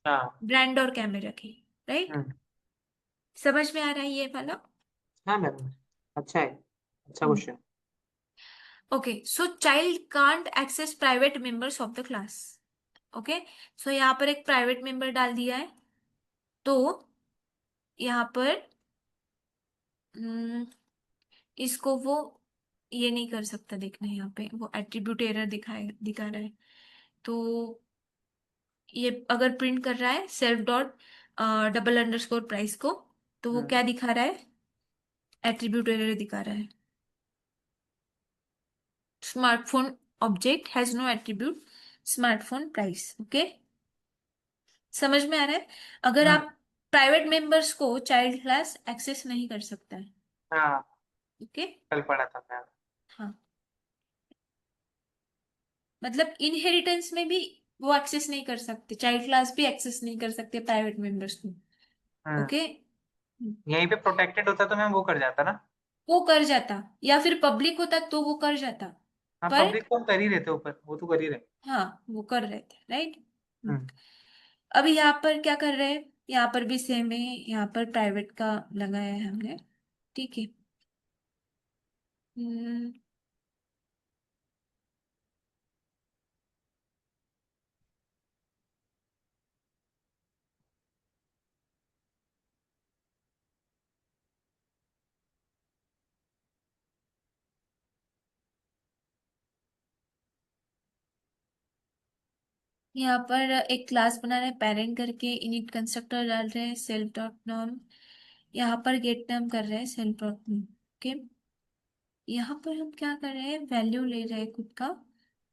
हाँ। ब्रांड और कैमरा की, राइट? हम्म। समझ में आ रहा है ये वाला? हाँ मैम, अच्छा है, अच्छा question. Okay, so child can't access private members of the class. Okay, so यहाँ पर एक प्राइवेट मेंबर डाल दिया है। तो यहाँ पर हम्म, इसको वो ये नहीं कर सकता, देखना यहाँ पे वो एट्रीब्यूट एरर दिखा रहा है। तो ये अगर प्रिंट कर रहा है self dot double underscore price को, तो वो हम्म। क्या दिखा रहा है? एट्रीब्यूट एरर दिखा रहा है। Smartphone object has no attribute smartphone price. Okay, समझ में आ रहा है? अगर हम्म। आप प्राइवेट मेंबर्स को चाइल्ड क्लास एक्सेस नहीं कर सकता है। हाँ, ओके। कल पढ़ा था मैम। हाँ, मतलब इनहेरिटेंस में भी वो एक्सेस नहीं कर सकते, चाइल्ड क्लास भी एक्सेस नहीं कर सकते प्राइवेट मेंबर्स को। हम्म। ओके, यहीं पे प्रोटेक्टेड होता तो मैम वो कर जाता ना। वो कर जाता, या फिर पब्लिक होता तो वो कर जाता। हाँ, पर पब्लिक को हम कर ही रहते ऊपर, वो तो कर ही रहे। हाँ, वो कर रहे थे, राइट। हम्म। अभी यहाँ पर क्या कर रहे हैं? यहाँ पर भी सेम है, यहाँ पर प्राइवेट का लगाया है हमने। ठीक है। हम्म, यहाँ पर एक क्लास बना रहे हैं पेरेंट करके, इनिट कंस्ट्रक्टर डाल रहे हैं सेल्फ डॉट नॉर्म। यहाँ पर गेट नाम कर रहे हैं सेल्फ डॉट नॉर्म। ओके, यहाँ पर हम क्या कर रहे हैं? वैल्यू ले रहे हैं खुद का,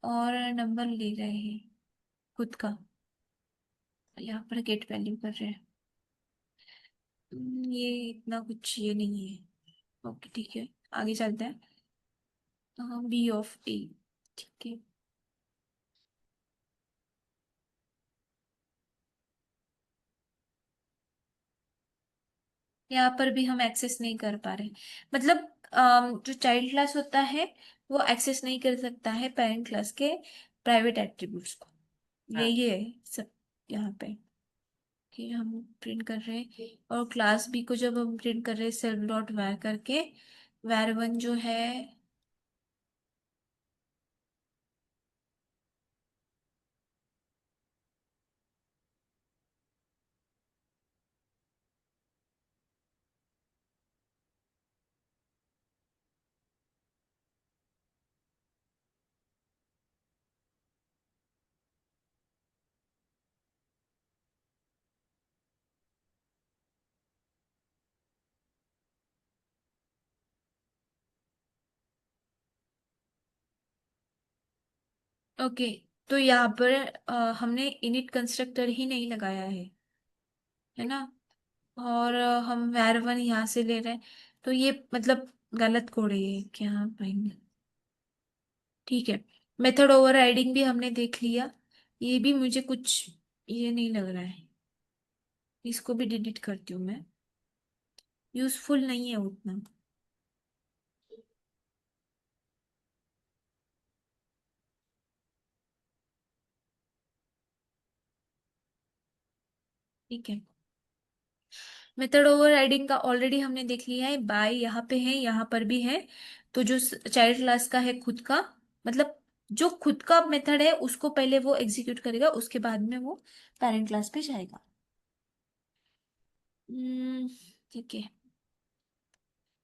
और नंबर ले रहे हैं खुद का। यहाँ पर गेट वैल्यू कर रहे हैं। ये इतना कुछ ये नहीं है। ओके, ठीक है, आगे चलते हैं। बी ऑफ ए, ठीक है। यहाँ पर भी हम एक्सेस नहीं कर पा रहे। मतलब जो चाइल्ड क्लास होता है वो एक्सेस नहीं कर सकता है पेरेंट क्लास के प्राइवेट एट्रीब्यूट्स को। हाँ। ये है सब यहाँ पे कि हम प्रिंट कर रहे हैं। और क्लास बी को जब हम प्रिंट कर रहे हैं सेल्फ डॉट वार करके, वार वन जो है। ओके, तो यहाँ पर हमने इनिट कंस्ट्रक्टर ही नहीं लगाया है ना। और हम वार वन यहाँ से ले रहे हैं। तो ये मतलब गलत कोड है ये, क्या भाई? ठीक है, मेथड ओवरराइडिंग भी हमने देख लिया। ये भी मुझे कुछ ये नहीं लग रहा है, इसको भी डिलीट करती हूँ मैं। यूजफुल नहीं है उतना। ठीक है, मेथड ओवरराइडिंग का ऑलरेडी हमने देख लिया है। बाय यहाँ पे है, यहाँ पर भी है। तो जो चाइल्ड क्लास का है खुद का, मतलब जो खुद का मेथड है उसको पहले वो एग्जीक्यूट करेगा, उसके बाद में वो पेरेंट क्लास पे जाएगा। ठीक है।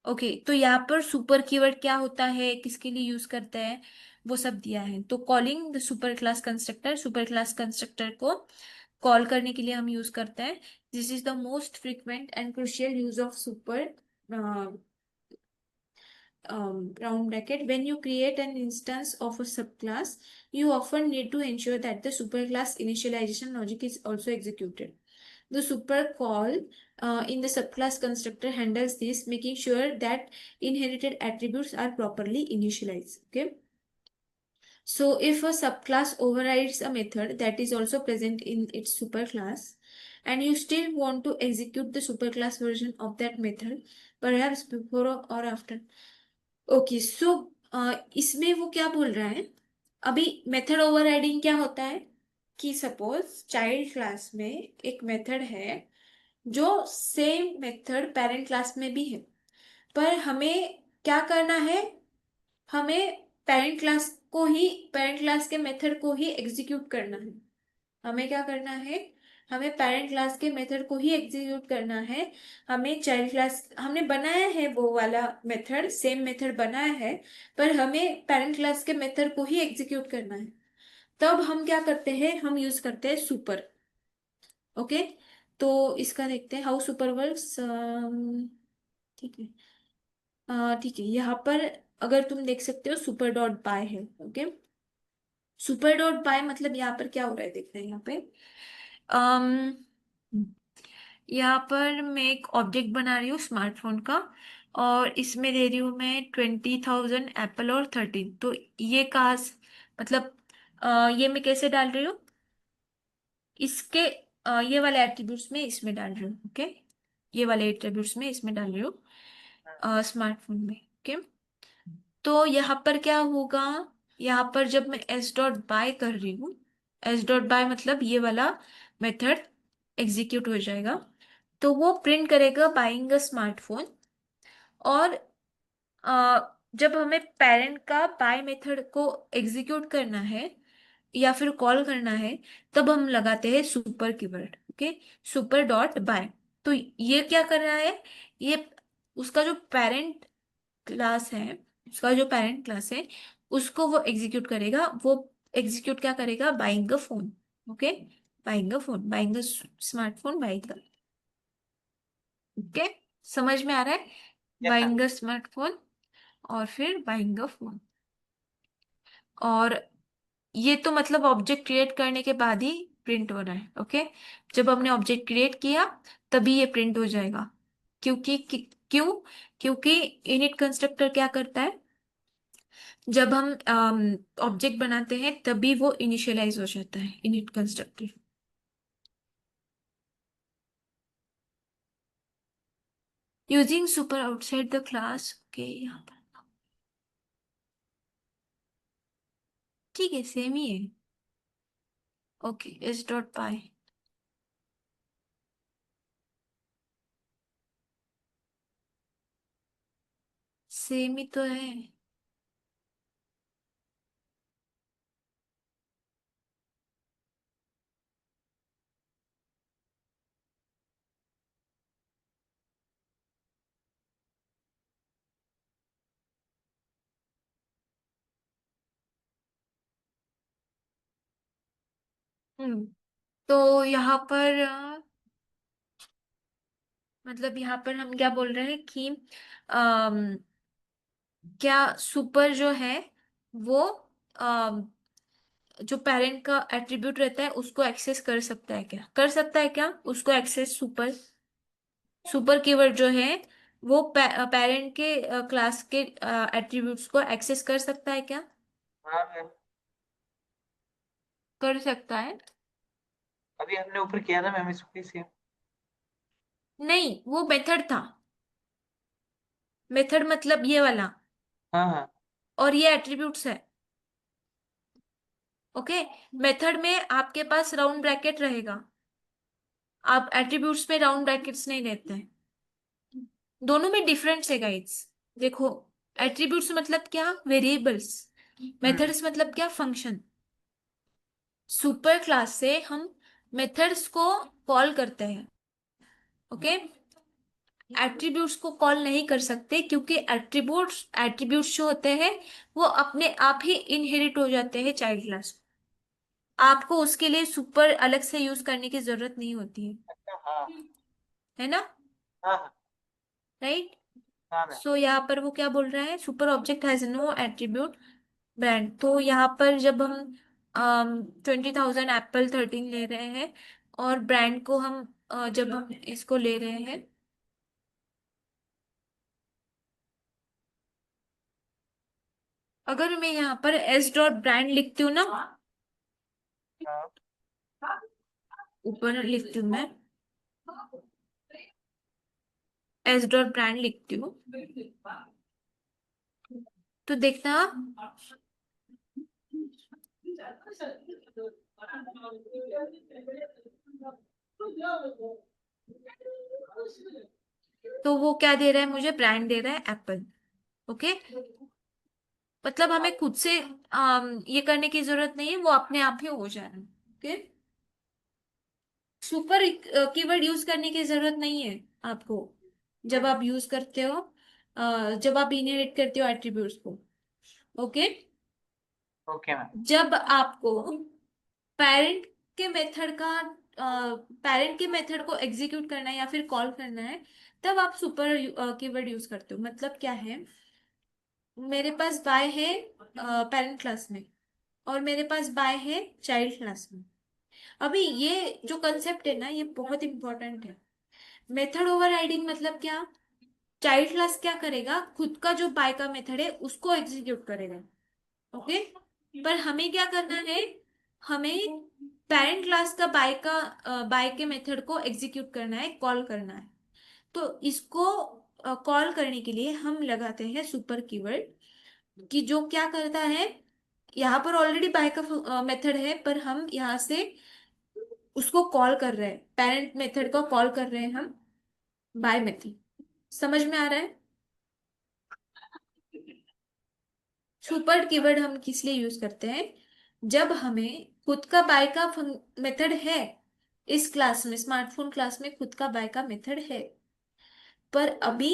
ओके, तो यहाँ पर सुपर कीवर्ड क्या होता है, किसके लिए यूज करते हैं, वो सब दिया है। तो calling the super class constructor, super class constructor को कॉल करने के लिए हम यूज करते हैं। This is the most frequent and crucial use of super round bracket. When you create an instance of a subclass, you often need to ensure that the superclass initialization logic is also executed. The super call in the subclass constructor handles this, making sure that inherited attributes are properly initialized. Okay. So if a subclass overrides a method that is also present in its superclass, and you still want to execute the superclass version of that method, perhaps before or after. Okay, so इसमें वो क्या बोल रहा है? अभी method overriding क्या होता है? कि सपोज चाइल्ड क्लास में एक मेथड है जो सेम मेथड पेरेंट क्लास में भी है, पर हमें क्या करना है, हमें पेरेंट क्लास के मेथड को ही एग्जीक्यूट करना है। हमें क्या करना है, हमें पेरेंट क्लास के मेथड को ही एग्जीक्यूट करना है। हमें चाइल्ड क्लास हमने बनाया है वो वाला मेथड, सेम मेथड बनाया है, पर हमें पेरेंट क्लास के मेथड को ही एग्जीक्यूट करना है। तब हम क्या करते हैं, हम यूज करते हैं सुपर। ओके, तो इसका देखते हैं हाउ सुपर वर्क्स। ठीक है, ठीक है, यहाँ पर अगर तुम देख सकते हो सुपर डॉट बाय है। ओके, सुपर डॉट बाय मतलब यहाँ पर क्या हो रहा है, देखते हैं यहाँ पे। अम यहाँ पर मैं एक ऑब्जेक्ट बना रही हूँ स्मार्टफोन का, और इसमें दे रही हूँ मैं 20,000 एप्पल और 13। तो ये कहाँ मतलब ये मैं कैसे डाल रही हूँ, इसके ये वाले एट्रीब्यूट्स में इसमें डाल रही हूँ। ओके, ये वाले एट्रीब्यूट्स में इसमें डाल रही हूँ स्मार्टफोन में। ओके, तो यहाँ पर क्या होगा, यहाँ पर जब मैं एस डॉट बाय कर रही हूँ, एस डॉट बाय मतलब ये वाला मेथड एग्जीक्यूट हो जाएगा, तो वो प्रिंट करेगा बाइंग अ स्मार्टफोन। और जब हमें पेरेंट का बाय मेथड को एग्जीक्यूट करना है या फिर कॉल करना है, तब हम लगाते हैं super keyword. Okay, super dot by. तो ये क्या कर रहा है, ये उसका जो पेरेंट क्लास है, उसका जो पेरेंट क्लास है उसको वो एग्जीक्यूट करेगा। वो एग्जीक्यूट क्या करेगा, buying a phone. Okay, buying a phone, buying a smartphone, buying. Okay, समझ में आ रहा है, yes ma'am. Buying a smartphone और फिर बाइंग अ फोन। और ये तो मतलब ऑब्जेक्ट क्रिएट करने के बाद ही प्रिंट हो रहा है। ओके, जब हमने ऑब्जेक्ट क्रिएट किया तभी ये प्रिंट हो जाएगा। क्यों, क्योंकि इनिट कंस्ट्रक्टर क्या करता है, जब हम ऑब्जेक्ट बनाते हैं तभी वो इनिशियलाइज हो जाता है, init constructor. Using super outside the class. Okay, यहाँ पर ठीक है, सेम ही है। ओके, एस डॉट पाई, सेम ही तो है। तो यहाँ पर मतलब यहाँ पर हम क्या बोल रहे हैं कि क्या सुपर जो है वो जो पेरेंट का एट्रीब्यूट रहता है उसको एक्सेस कर सकता है क्या, कर सकता है क्या उसको एक्सेस, सुपर सुपर कीवर्ड जो है वो पेरेंट के क्लास के एट्रीब्यूट्स को एक्सेस कर सकता है क्या, हाँ मैम, कर सकता है। अभी हमने ऊपर किया ना मैम इसको से। नहीं, वो मेथड था, मेथड मतलब ये वाला, हाँ हाँ। और ये एट्रीब्यूट्स है। ओके, मेथड में आपके पास राउंड ब्रैकेट रहेगा, आप एट्रीब्यूट्स में राउंड ब्रैकेट्स नहीं लेते हैं। दोनों में डिफरेंस है गाइड्स, देखो। एट्रीब्यूट्स मतलब क्या, वेरिएबल्स। हम्म। मेथड्स मतलब क्या, फंक्शन। सुपर क्लास से हम मेथड्स को कॉल करते हैं। ओके, एट्रीब्यूट्स को कॉल नहीं कर सकते, क्योंकि एट्रीब्यूट्स जो होते हैं वो अपने आप ही इनहेरिट हो जाते हैं चाइल्ड क्लास। आपको उसके लिए सुपर अलग से यूज करने की जरूरत नहीं होती अच्छा हाँ। है ना, हाँ हाँ। राइट। हाँ मैम। सो यहाँ पर वो क्या बोल रहा है, super object has no attribute brand. तो यहाँ पर जब हम 20,000 एप्पल 13 ले रहे हैं, और ब्रांड को हम जब हम इसको ले रहे हैं, अगर मैं यहाँ पर एस डॉट ब्रांड लिखती हूँ ना, हाँ। ऊपर लिखती हूँ मैं एस डॉट ब्रांड लिखती हूँ, तो देखना तो वो क्या दे रहा है मुझे, ब्रांड दे रहा है एप्पल। ओके, मतलब हमें खुद से ये करने की जरूरत नहीं है, वो अपने आप ही हो जा रहा है। ओके, सुपर कीवर्ड यूज करने की जरूरत नहीं है आपको जब आप यूज करते हो, जब आप इनहेरिट करते हो एट्रीब्यूट्स को। Okay, okay ma'am. जब आपको पेरेंट के मेथड का पेरेंट के मेथड को एग्जीक्यूट करना है या फिर कॉल करना है, तब आप सुपर कीवर्ड यूज करते हो। मतलब क्या है, मेरे पास बाय है पेरेंट क्लास में, और मेरे पास बाय है चाइल्ड क्लास में। अभी ये जो कंसेप्ट है ना, ये बहुत इंपॉर्टेंट है। मेथड ओवरराइडिंग मतलब क्या, चाइल्ड क्लास क्या करेगा, खुद का जो बाय का मेथड है उसको एग्जीक्यूट करेगा। ओके, पर हमें क्या करना है, हमें पेरेंट क्लास का बाय के मेथड को एग्जीक्यूट करना है, कॉल करना है। तो इसको कॉल करने के लिए हम लगाते हैं सुपर कीवर्ड, कि जो क्या करता है, यहाँ पर ऑलरेडी बाय का मेथड है, पर हम यहाँ से उसको कॉल कर रहे हैं, पेरेंट मेथड को कॉल कर रहे हैं हम बाय मेथड। समझ में आ रहा है। सुपर कीवर्ड हम किस लिए यूज करते हैं, जब हमें खुद का बाय का मेथड है, इस क्लास में स्मार्टफोन क्लास में खुद का बाय का मेथड है, पर अभी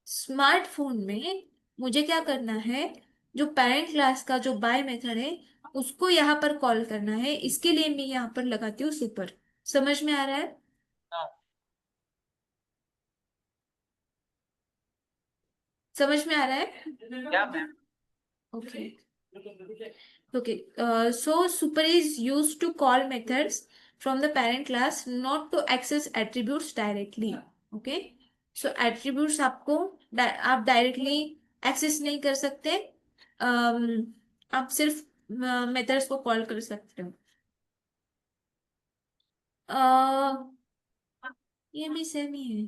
स्मार्टफोन में मुझे क्या करना है, जो पेरेंट क्लास का जो बाय मेथड है उसको यहाँ पर कॉल करना है, इसके लिए मैं यहाँ पर लगाती हूँ सुपर। समझ में आ रहा है। हाँ। समझ में आ रहा क्या है। Ma'am? Okay, okay. So super is used to call methods from the parent class, not to access attributes directly. Okay. So attributes आपको आप डायरेक्टली एक्सेस नहीं कर सकते। आप सिर्फ मेथड्स को कॉल कर सकते हो। अ, ये भी सेम ही है।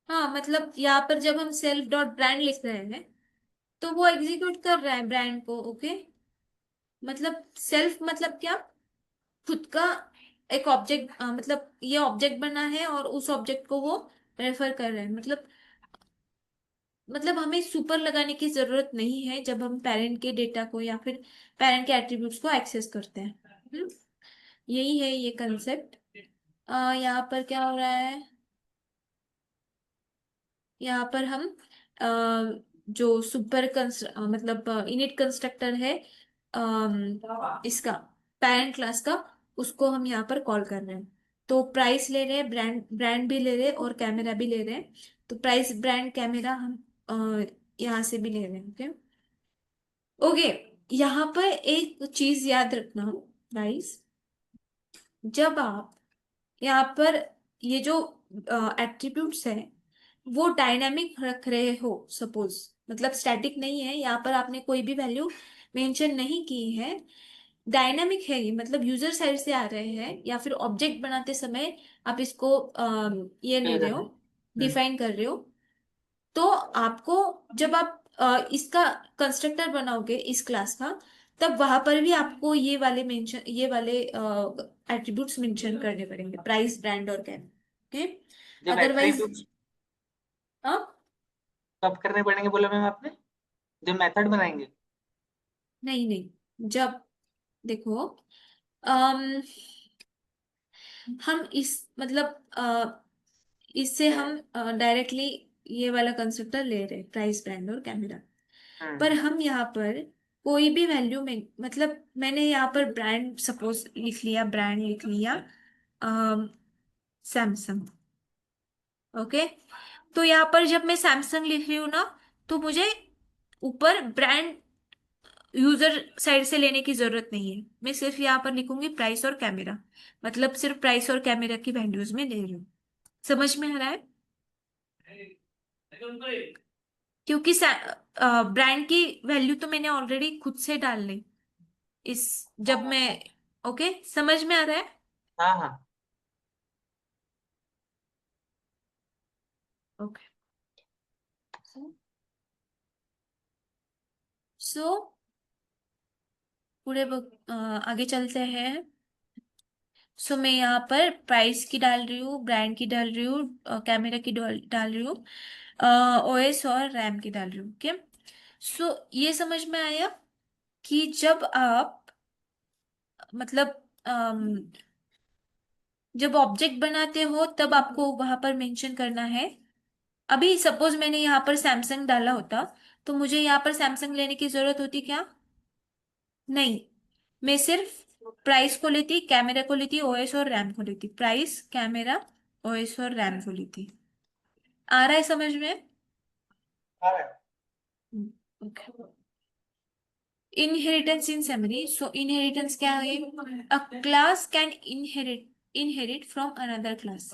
हाँ, मतलब यहाँ पर जब हम सेल्फ डॉट ब्रांड लिख रहे हैं, तो वो एग्जीक्यूट कर रहा है ब्रांड को। ओके, मतलब सेल्फ मतलब क्या, खुद का एक ऑब्जेक्ट, मतलब ये ऑब्जेक्ट बना है और उस ऑब्जेक्ट को वो रेफर कर रहे हैं। मतलब हमें सुपर लगाने की जरूरत नहीं है जब हम पेरेंट के डेटा को या फिर पेरेंट के एट्रीब्यूट्स को एक्सेस करते हैं। यही है ये कंसेप्ट। यहाँ पर क्या हो रहा है, यहाँ पर हम जो मतलब इनिट कंस्ट्रक्टर है, इसका पेरेंट क्लास का, उसको हम यहाँ पर कॉल कर रहे हैं। तो प्राइस ले रहे हैं, ब्रांड ब्रांड भी ले रहे हैं और कैमरा भी ले रहे हैं। तो प्राइस ब्रांड कैमरा हम यहाँ से भी ले रहे हैं। ओके, ओके, यहाँ पर एक चीज याद रखना गाइस, जब आप यहाँ पर ये जो एट्रीब्यूट्स है वो डायनामिक रख रहे हो, सपोज, मतलब स्टैटिक नहीं है, यहाँ पर आपने कोई भी वैल्यू मेंशन नहीं की है, डायनामिक है ये, मतलब यूजर साइड से आ रहे हैं, या फिर ऑब्जेक्ट बनाते समय आप इसको ये ले ठीक रहे है। हो, हम्म। डिफाइन कर रहे हो। तो आपको जब आप इसका कंस्ट्रक्टर बनाओगे इस क्लास का, तब वहां पर भी आपको ये वाले एट्रीब्यूट्स मेंशन करने पड़ेंगे, प्राइस ब्रांड और कैम। ओके, जब अदरवाइज एट्रीब्यूट्स कब करने पड़ेंगे बोला मैम आपने? जब मेथड बनाएंगे? नहीं नहीं, जब देखो, अम, हम इस मतलब इससे हम डायरेक्टली ये वाला कंस्ट्रक्टर ले रहे हैं, प्राइस ब्रांड और कैमरा, पर हम्म। हम यहाँ पर कोई भी वैल्यू में, मतलब मैंने यहाँ पर ब्रांड सपोज लिख लिया, ब्रांड लिख लिया सैमसंग। ओके, तो यहाँ पर जब मैं सैमसंग लिख रही हूँ ना, तो मुझे ऊपर ब्रांड यूजर साइड से लेने की जरूरत नहीं है, मैं सिर्फ यहाँ पर लिखूंगी प्राइस और कैमरा, मतलब सिर्फ प्राइस और कैमरा की वैल्यूज में ले रही हूँ। समझ में आ रहा है, क्योंकि ब्रांड की वैल्यू तो मैंने ऑलरेडी खुद से डाल ली इस, जब मैं, ओके, समझ में आ रहा है। हाँ हाँ। ओके, सो आगे चलते हैं। सो मैं यहाँ पर प्राइस की डाल रही हूँ, ब्रांड की डाल रही हूँ, कैमरा की डाल रही हूँ, ओएस और रैम की डाल रही हूँ। ओके, सो ये समझ में आया कि जब आप मतलब जब ऑब्जेक्ट बनाते हो तब आपको वहां पर मेंशन करना है। अभी सपोज मैंने यहाँ पर सैमसंग डाला होता, तो मुझे यहाँ पर सैमसंग लेने की जरूरत होती क्या? नहीं, मैं सिर्फ प्राइस को लेती, कैमरा को लेती, ओएस और रैम को लेती, प्राइस, कैमरा, ओएस और रैम को लेती। आ रहा है समझ में? आ रहा है। Okay, inheritance in summary. So inheritance क्या है? अ class can inherit from another class.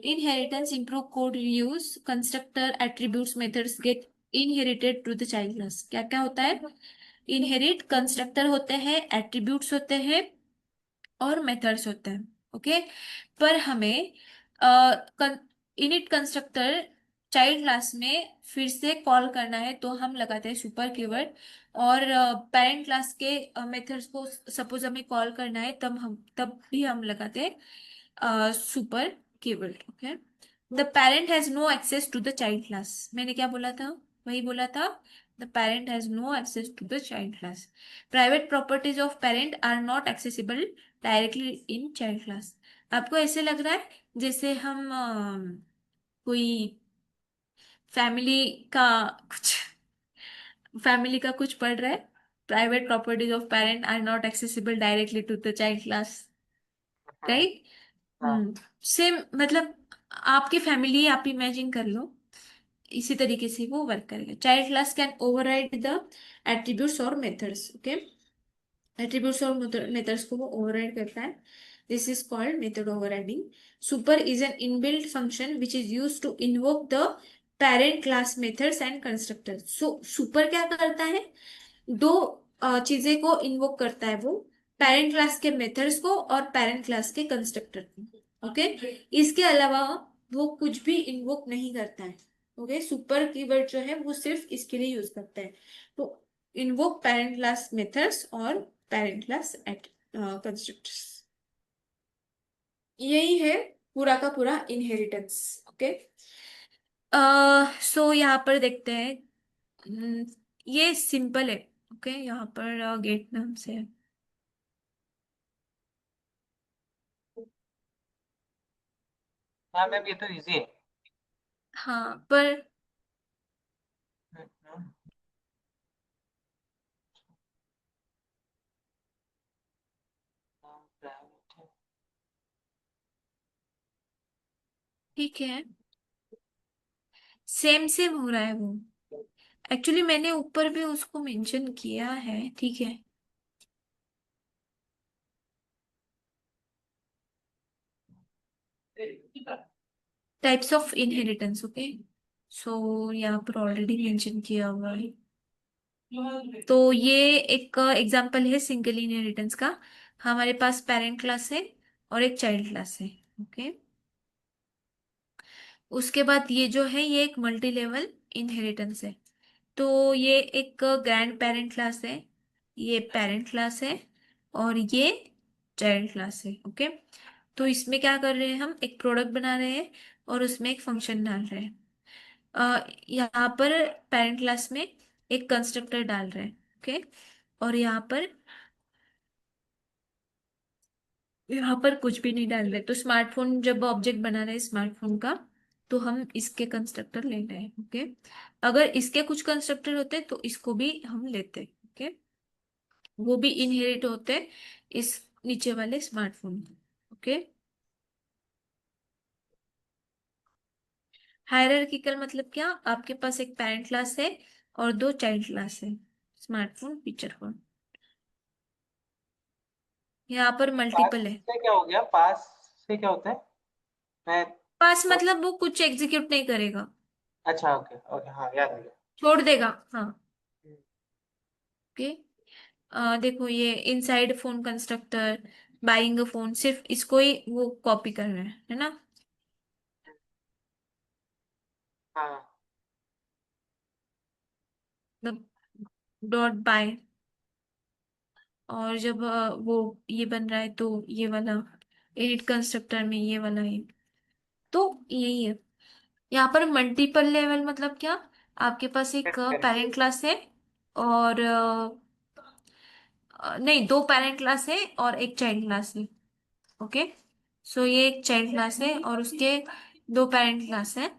Inheritance improve code reuse, constructor, attributes, methods get inherited to the child class। क्या क्या होता है? इनहेरिट कंस्ट्रक्टर होते हैं, एट्रीब्यूट्स होते हैं और मेथड्स होते हैं। ओके, पर हमें इनिट कंस्ट्रक्टर चाइल्ड क्लास में फिर से कॉल करना है, तो हम लगाते हैं सुपर कीवर्ड। और पेरेंट क्लास के मेथड्स को सपोज हमें कॉल करना है, तब भी हम लगाते हैं super keyword. Okay, the parent has no access to the child class. मैंने क्या बोला था? वही बोला था, the parent has no access to the child class. Private properties of parent are not accessible directly in child class. आपको ऐसे लग रहा है जैसे हम कोई फैमिली का कुछ फैमिली का कुछ पढ़ रहा है। Private properties of parent are not accessible directly to the child class, हाँ। राइट? हाँ। सेम मतलब आपकी फैमिली आप इमेजिन कर लो, इसी तरीके से वो वर्क करेगा। Child class can override the attributes और मेथड्स। ओके, एट्रीब्यूट्स और मेथड्स को वो ओवरराइड करता है। This is called method overriding. Super is an inbuilt function which is use to invoke the parent class methods and constructor. So super क्या करता है? दो चीजें को इन्वोक करता है वो, पेरेंट क्लास के मेथड्स को और पेरेंट क्लास के कंस्ट्रक्टर को। ओके, इसके अलावा वो कुछ भी इन्वोक नहीं करता है। ओके, सुपर कीवर्ड जो है वो सिर्फ इसके लिए यूज करता है। तो इन्वोक पेरेंट क्लास मेथड्स और पेरेंट क्लास एट कंस्ट्रक्टर्स। यही है पूरा का पूरा इनहेरिटेंस। ओके, सो यहाँ पर देखते हैं। हम्म, ये सिंपल है। ओके, यहाँ पर गेट नाम से है। हाँ मैम, ये तो इजी है। हाँ पर हम्म, ठीक है, सेम सेम हो रहा है वो। एक्चुअली मैंने ऊपर भी उसको मेंशन किया है, ठीक है। Types of inheritance. Okay, so यहाँ पर ऑलरेडी मेंशन किया हुआ है। तो ये एक एग्जांपल है सिंगल इनहेरिटेंस का। हमारे पास पेरेंट क्लास है और एक चाइल्ड क्लास है। ओके, उसके बाद ये जो है ये एक मल्टी लेवल इनहेरिटेंस है। तो ये एक ग्रैंड पेरेंट क्लास है, ये पेरेंट क्लास है और ये चाइल्ड क्लास है। ओके, तो इसमें क्या कर रहे हैं? हम एक प्रोडक्ट बना रहे हैं और उसमें एक फंक्शन डाल रहे हैं। यहाँ पर पेरेंट क्लास में एक कंस्ट्रक्टर डाल रहे हैं। ओके, और यहाँ पर कुछ भी नहीं डाल रहे। तो स्मार्टफोन जब ऑब्जेक्ट बना रहे हैं स्मार्टफोन का, तो हम इसके कंस्ट्रक्टर ले रहे हैं। ओके, अगर इसके कुछ कंस्ट्रक्टर होते तो इसको भी हम लेते। ओके, वो भी इनहेरिट होते इस नीचे वाले स्मार्टफोन। ओके, हायरार्किकल मतलब क्या? आपके पास एक पेरेंट क्लास है और दो चाइल्ड क्लास है, स्मार्टफोन, फीचर फोन। यहाँ पर पास मल्टीपल है। से क्या हो गया? पास से क्या होता है? मैं पास तो, मतलब वो कुछ एग्जीक्यूट नहीं करेगा, अच्छा ओके ओके, हाँ याद आ गया। छोड़ देगा। हाँ, हम्म, ओके। देखो ये inside phone constructor, buying phone, सिर्फ इसको ही वो कॉपी कर रहे हैं, है ना? हाँ। मतलब डॉट बाय, और जब वो ये बन रहा है तो ये वाला इनिट कंस्ट्रक्टर में ये वाला है। तो यही है। यहाँ पर मल्टीपल लेवल मतलब क्या, आपके पास एक करेक्ट। पेरेंट क्लास है और नहीं, दो पेरेंट क्लास है और एक चाइल्ड क्लास है। ओके, सो ये एक चाइल्ड क्लास है और उसके दो पेरेंट क्लास है।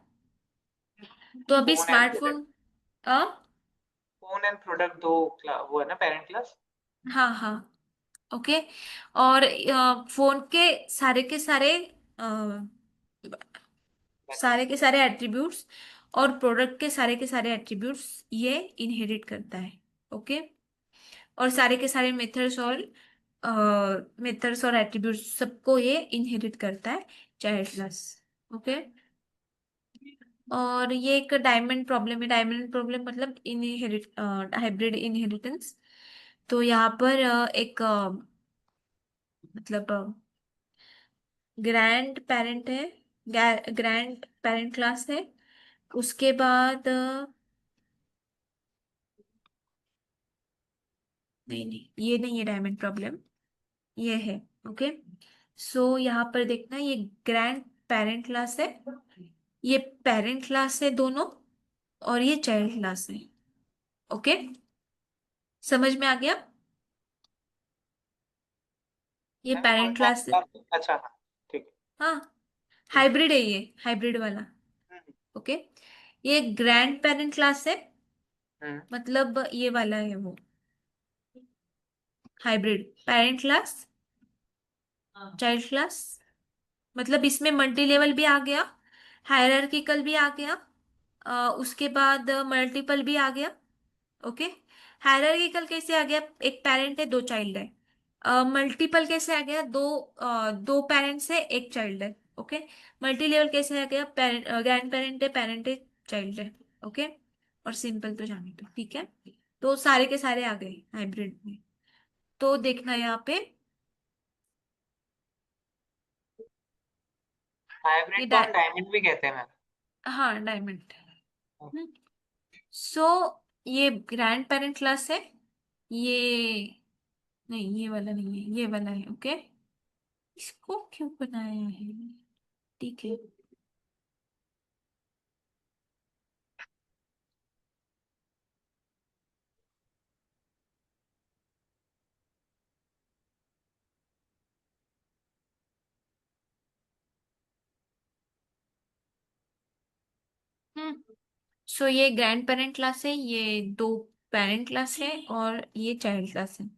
तो अभी फोन एंड स्मार्टफोन, प्रोडक्ट। आ, फोन एंड प्रोडक्ट दो वो है ना पेरेंट क्लास। हाँ हाँ, ओके। और फोन के सारे सारे के सारे एट्रीब्यूट्स और प्रोडक्ट के सारे एट्रीब्यूट्स ये इनहेरिट करता है। ओके, और सारे के सारे मेथड्स और एट्रीब्यूट्स सबको ये इनहेरिट करता है चाइल्ड क्लास। ओके, और ये एक डायमंड प्रॉब्लम है। डायमंड प्रॉब्लम मतलब इनहेरिट हाइब्रिड इनहेरिटेंस। तो यहाँ पर एक मतलब ग्रैंड पेरेंट है, ग्रैंड पेरेंट क्लास है। उसके बाद नहीं नहीं, ये नहीं है डायमंड प्रॉब्लम, ये है। ओके, सो यहाँ पर देखना, ये ग्रैंड पेरेंट क्लास है, ये पेरेंट क्लास है दोनों, और ये चाइल्ड क्लास है। ओके, समझ में आ गया? ये मैम कौन पेरेंट सा क्लास है। class? अच्छा हाँ। ठीक हाँ, है। हाइब्रिड है ये, हाइब्रिड वाला। हम्म, ओके, ये ग्रैंड पेरेंट क्लास है, हम्म, मतलब ये वाला है वो hybrid parent class child class. मतलब इसमें मल्टी लेवल भी आ गया, हायरार्किकल भी आ गया, उसके बाद मल्टीपल भी आ गया। ओके, हायरार्किकल कैसे आ गया, एक पेरेंट है दो चाइल्ड है। मल्टीपल कैसे आ गया, दो पेरेंट्स है एक चाइल्ड है। ओके, मल्टी लेवल कैसे आ गया, पेरेंट ग्रैंड पेरेंट है चाइल्ड है। ओके, और सिंपल तो जाने दो, ठीक है। तो सारे के सारे आ गए हाइब्रिड में। तो देखना यहाँ पे ये हाइब्रिड को हम डायमंड भी कहते हैं मैम। हाँ, डायमंड। सो ये ग्रैंड पेरेंट क्लास है, ये नहीं, ये वाला नहीं है, ये वाला है। ओके, इसको क्यों बनाया है, ठीक है। सो ये ग्रैंड पेरेंट क्लास है, ये दो पेरेंट क्लास है और ये चाइल्ड क्लास है।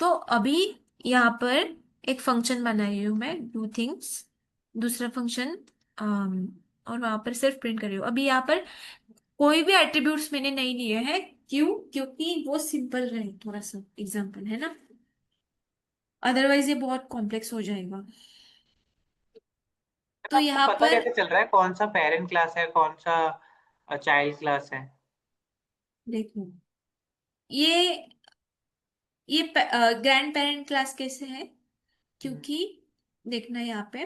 तो अभी यहाँ पर एक फंक्शन बना रही हूँ मैं, डू थिंग्स, दूसरा फंक्शन, और वहां पर सिर्फ प्रिंट कर रही हूँ। अभी यहाँ पर कोई भी एट्रीब्यूट्स मैंने नहीं लिए हैं, क्यों, क्योंकि वो सिंपल रहे, थोड़ा सा एग्जाम्पल है ना, अदरवाइज ये बहुत कॉम्प्लेक्स हो जाएगा। तो आपको यहाँ पता पर कैसे चल रहा है कौन सा पेरेंट क्लास है कौन सा चाइल्ड क्लास है? देखो, ये ये ग्रैंड पेरेंट क्लास कैसे है, क्योंकि देखना यहाँ पे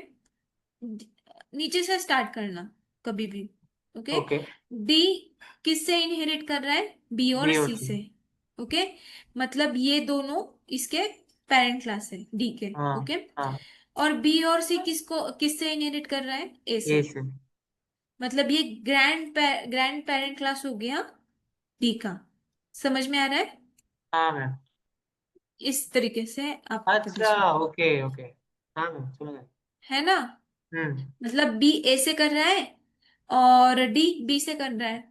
नीचे से स्टार्ट करना कभी भी। Okay, okay. डी किससे इनहेरिट कर रहा है, बी और बी और सी सी। से। ओके, मतलब ये दोनों इसके पेरेंट क्लास है डी के। हाँ। ओके, हाँ। और बी और सी किससे इनहेरिट कर रहा है, ए से। ए से। मतलब ये ग्रैंड पेरेंट क्लास हो गया डी का। समझ में आ रहा है? हाँ मैम। इस तरीके से आपको पता अच्छा। चलेगा, ओके ओके। हाँ मैम समझ गए। है ना। हम्म। मतलब बी ए से कर रहा है और डी बी से कर रहा है,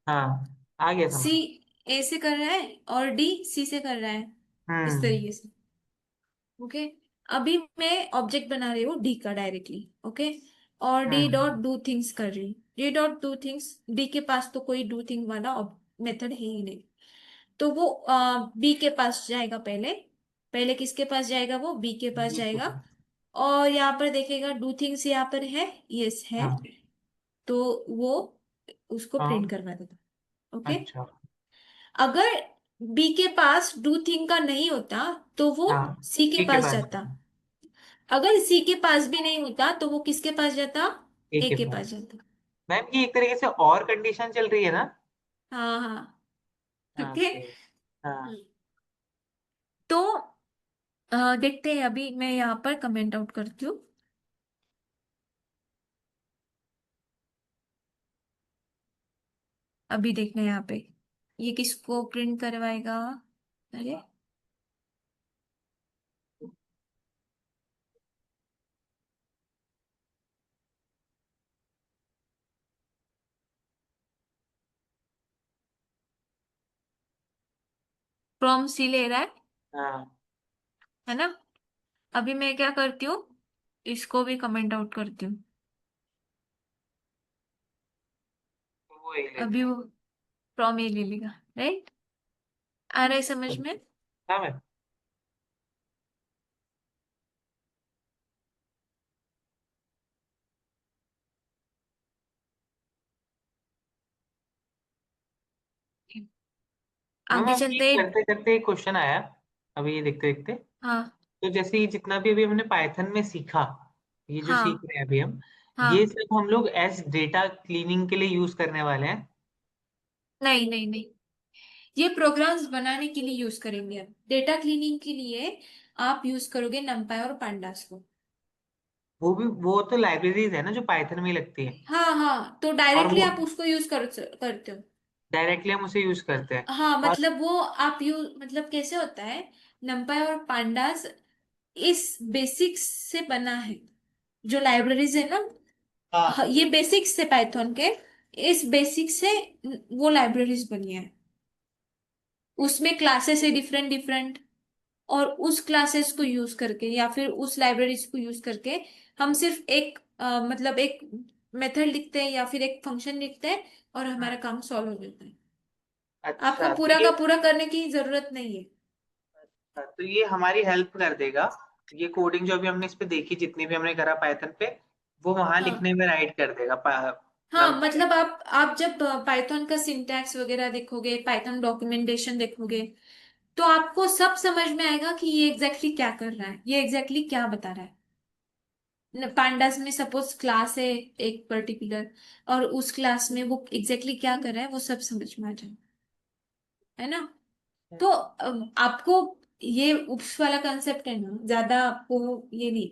हाँ आ गया सी समझ। ए से कर रहा है और डी सी से कर रहा है, इस हम्म। तरीके से। ओके, अभी मैं ऑब्जेक्ट बना रही हूँ डी का डायरेक्टली। ओके, और D dot hmm. Do things कर रही हूँ। D dot do things, D के पास तो कोई डू थिंग वाला मेथड है ही नहीं, तो वो बी के पास जाएगा पहले। पहले किसके पास जाएगा, वो बी के पास बी के जाएगा, पास। और यहाँ पर देखेगा डू थिंग्स यहाँ पर है, यस है, हाँ। तो वो उसको प्रिंट हाँ। करवा देगा। ओके, अच्छा। अगर बी के पास डू थिंग का नहीं होता तो वो हाँ सी के सी के पास पास। जाता, अगर सी के पास भी नहीं होता तो वो किसके पास जाता, ए ए के के पास। पास जाता। मैम ये एक तरीके से और कंडीशन चल रही है ना? हाँ हाँ। ओके। ओके। हाँ। तो देखते हैं, अभी मैं यहाँ पर कमेंट आउट करती हूँ। अभी देखना है यहाँ पे, ये किसको प्रिंट करवाएगा। अरे, फ्रॉम सी ले रहा हाँ है ना। अभी मैं क्या करती हूँ, इसको भी कमेंट आउट करती हूँ। तो वो ही अभी लेते वो फ्रॉम ए ले लेगा, राइट। आ रहा है समझ हैं। में। हाँ मैम। मैम आगे अभी चलते। करते करते एक क्वेश्चन आया, अभी ये देखते देखते। हाँ तो जैसे ये जितना भी अभी हमने पाइथन में सीखा, ये जो सीख हाँ रहे हैं अभी हम, ये हाँ। सब हम लोग एज डेटा क्लीनिंग के लिए यूज करने वाले हैं। नहीं नहीं नहीं, ये प्रोग्राम्स बनाने के लिए यूज करेंगे। अब डेटा क्लीनिंग के लिए आप यूज करोगे नमपाय और पांडास को। वो भी, वो तो लाइब्रेरीज है ना जो पाइथन में ही लगती है। हाँ हाँ, तो और डायरेक्टली वो आप उसको यूज करते हो। डायरेक्टली हम उसे यूज करते हैं। हाँ और मतलब वो आप मतलब कैसे होता है, नमपाय और पांडास इस बेसिक्स से बना है, जो लाइब्रेरीज है ना। हाँ, हाँ। ये बेसिक्स से पाइथन के, इस बेसिक से वो लाइब्रेरीज बनी है। उसमें क्लासेस है डिफरेंट डिफरेंट, और उस क्लासेस को यूज करके या फिर उस लाइब्रेरीज को यूज करके हम सिर्फ एक मतलब एक मेथड लिखते हैं या फिर एक फंक्शन लिखते हैं, और हमारा हाँ। काम सॉल्व हो जाता है। आपको अच्छा तो पूरा ये, का पूरा करने की जरूरत नहीं है। तो ये हमारी हेल्प कर देगा। ये कोडिंग जो अभी हमने इस पे देखी, जितनी भी हमने करा पाइथन पे, वो वहां लिखने हाँ में राइट कर देगा हाँ, numpy। मतलब आप जब पाइथन का सिंटैक्स वगैरह देखोगे, पाइथन डॉक्यूमेंटेशन देखोगे, तो आपको सब समझ में आएगा कि ये एग्जैक्टली क्या कर रहा है, ये एग्जैक्टली क्या बता रहा है। पांडास में सपोज क्लास है एक पर्टिकुलर, और उस क्लास में वो एग्जैक्टली क्या कर रहा है वो सब समझ में आ जाए, है ना। तो आपको ये उप्स वाला कंसेप्ट है ना, ज्यादा आपको ये नहीं।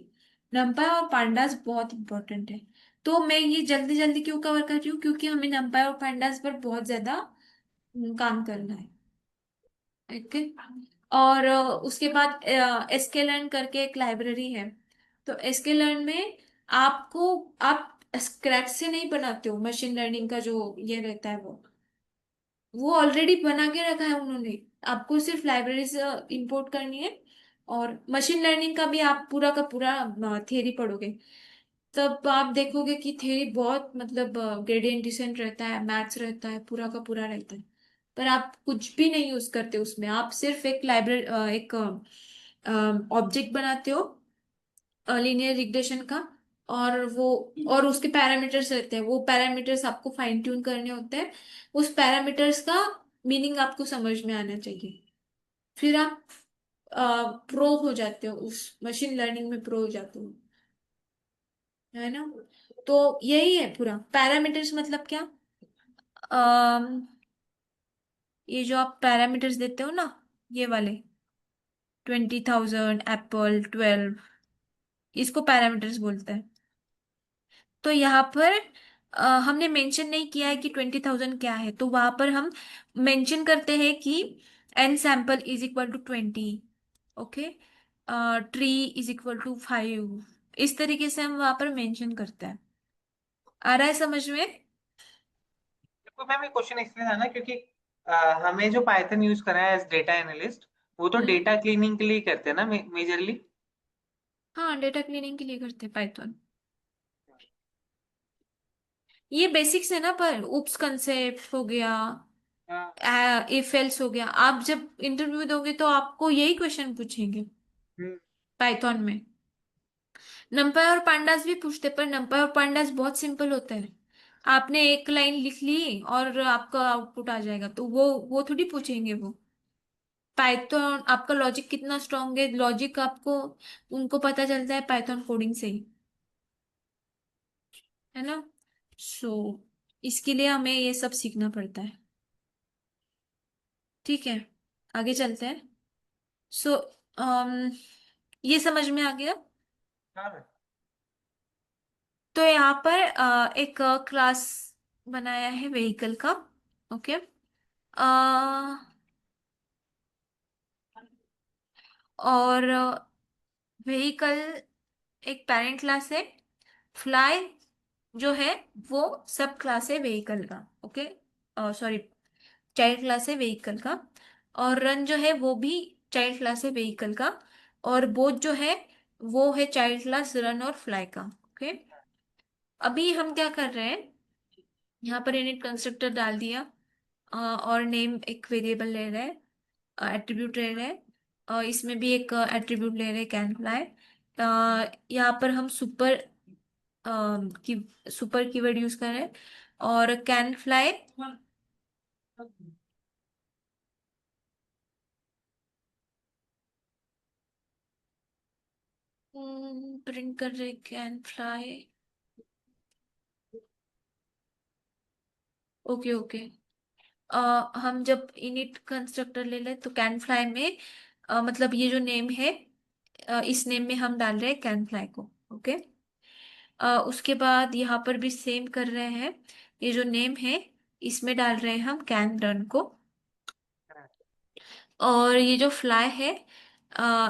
नमपाय और पांडास बहुत इंपॉर्टेंट है। तो मैं ये जल्दी जल्दी क्यों कवर कर रही हूँ, क्योंकि हमें नमपाय और पांडास पर बहुत ज्यादा काम करना है। ओके। और उसके बाद एसकेलर्न करके एक लाइब्रेरी है। तो एसकेलर्न में आपको, आप स्क्रैच से नहीं बनाते हो, मशीन लर्निंग का जो ये रहता है वो ऑलरेडी बना के रखा है उन्होंने। आपको सिर्फ लाइब्रेरी से इंपोर्ट करनी है। और मशीन लर्निंग का भी आप पूरा का पूरा थियरी पढ़ोगे, तब आप देखोगे कि थियरी बहुत मतलब ग्रेडियंट डिसेंट रहता है, मैथ्स रहता है, पूरा का पूरा रहता है। पर आप कुछ भी नहीं यूज करते उसमें, आप सिर्फ एक लाइब्रेरी एक ऑब्जेक्ट बनाते हो लीनियर रिग्रेशन का। और वो, और उसके पैरामीटर्स रहते हैं, वो पैरामीटर्स आपको फाइन ट्यून करने होते हैं। उस पैरामीटर्स का मीनिंग आपको समझ में आना चाहिए, फिर आप प्रो हो जाते हो, उस मशीन लर्निंग में प्रो हो जाते हो, है ना। तो यही है पूरा पैरामीटर्स मतलब क्या। अम, ये जो आप पैरामीटर्स देते हो ना, ये वाले 20,000 एप्पल 12, इसको पैरामीटर्स बोलते हैं। तो यहाँ पर हमने मेंशन नहीं किया है कि 20,000 क्या है, तो वहां पर हम मेंशन करते हैं कि n sample is equal to 20। Okay. Tree is equal to 5, इस तरीके से हम वहां पर मेंशन करते हैं। आ रहा है समझ में। देखो मैम ये क्वेश्चन इसलिए था ना क्योंकि हमें जो पाइथन यूज करा है एज डेटा एनालिस्ट, वो तो हम्म। डेटा क्लीनिंग के लिए करते हैं ना मेजरली। हाँ, डेटा क्लीनिंग के लिए करते हैं पाइथन। ये बेसिक्स है ना, पर उप्स कंसेप्ट हो गया, हाँ। इफ एल्स हो गया। आप जब इंटरव्यू दोगे तो आपको यही क्वेश्चन पूछेंगे हम्म। पाइथन में। नंपाई और पांडास भी पूछते, पर नंपाई और पांडास बहुत सिंपल होता है। आपने एक लाइन लिख ली और आपका आउटपुट आ जाएगा, तो वो थोड़ी पूछेंगे वो। पाइथन आपका लॉजिक कितना स्ट्रांग है, लॉजिक आपको उनको पता चलता है पाइथन कोडिंग से ही, है ना। सो इसके लिए हमें ये सब सीखना पड़ता है। ठीक है, आगे चलते हैं। सो ये समझ में आ गया। हाँ। तो यहाँ पर एक क्लास बनाया है व्हीकल का। ओके। और व्हीकल एक पेरेंट क्लास है। फ्लाई जो है वो सब क्लास है व्हीकल का। ओके, सॉरी, चाइल्ड क्लास है व्हीकल का। और रन जो है वो भी चाइल्ड क्लास है व्हीकल का। और बोथ जो है वो है चाइल्ड क्लास रन और फ्लाई का। ओके। अभी हम क्या कर रहे हैं, यहाँ पर इनिट कंस्ट्रक्टर डाल दिया। और नेम एक वेरिएबल ले रहे हैं, एट्रीब्यूट ले रहे हैं। इसमें भी एक एट्रीब्यूट ले रहे हैं कैन फ्लाई। यहाँ पर हम की सुपर कीवर्ड यूज कर रहे हैं। और कैन फ्लाई प्रिंट कर रहे कैन फ्लाई। Okay okay. हम जब इनिट कंस्ट्रक्टर ले लें तो कैन फ्लाई में मतलब ये जो नेम है, इस नेम में हम डाल रहे हैं कैन फ्लाई को। ओके। उसके बाद यहाँ पर भी सेम कर रहे हैं। ये जो नेम है इसमें डाल रहे हैं हम कैन रन को। और ये जो फ्लाई है, अ,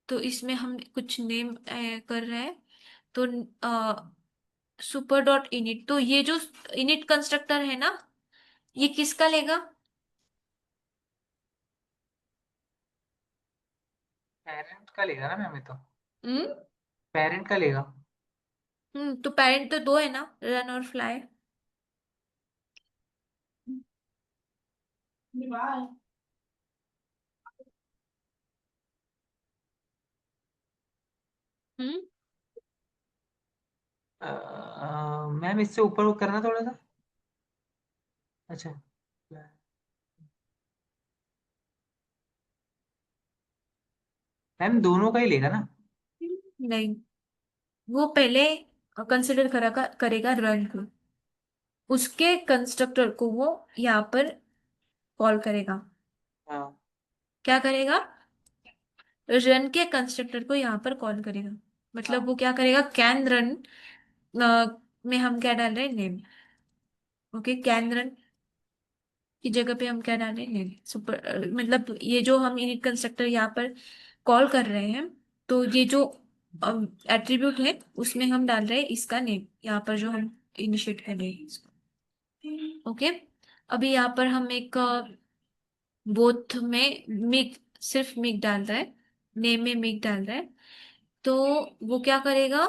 तो इसमें हम कुछ नेम कर रहे हैं। तो सुपर डॉट इनिट, तो ये जो इनिट कंस्ट्रक्टर है ना, ये किसका लेगा? पेरेंट का लेगा ना मैम, ये तो हम्म। पेरेंट का लेगा। तो पेरेंट तो दो है ना, रन और फ्लाई। हम्म। मैम इससे ऊपर वो करना थोड़ा सा। अच्छा। मैम दोनों का ही लेगा ना। नहीं, वो पहले कंसिडर करेगा रन को। उसके कंस्ट्रक्टर को वो यहाँ पर कॉल करेगा। हाँ। क्या करेगा? रन के कंस्ट्रक्टर को यहाँ पर कॉल करेगा। मतलब वो क्या करेगा, कैन रन में हम क्या डाल रहे हैं, नेम। ओके, कैन रन की जगह पे हम क्या डाल रहे हैं, नेम। सुपर मतलब ये जो हम इनिट कंस्ट्रक्टर यहाँ पर कॉल कर रहे हैं, तो ये जो एट्रीब्यूट है उसमें हम डाल रहे हैं इसका नेम, यहाँ पर जो हम इनिशिएट कर रहे हैं इसको। ओके। अभी यहाँ पर हम एक बोथ में मिग, सिर्फ मिग डाल रहा है, नेम में मिग डाल रहा है। तो वो क्या करेगा,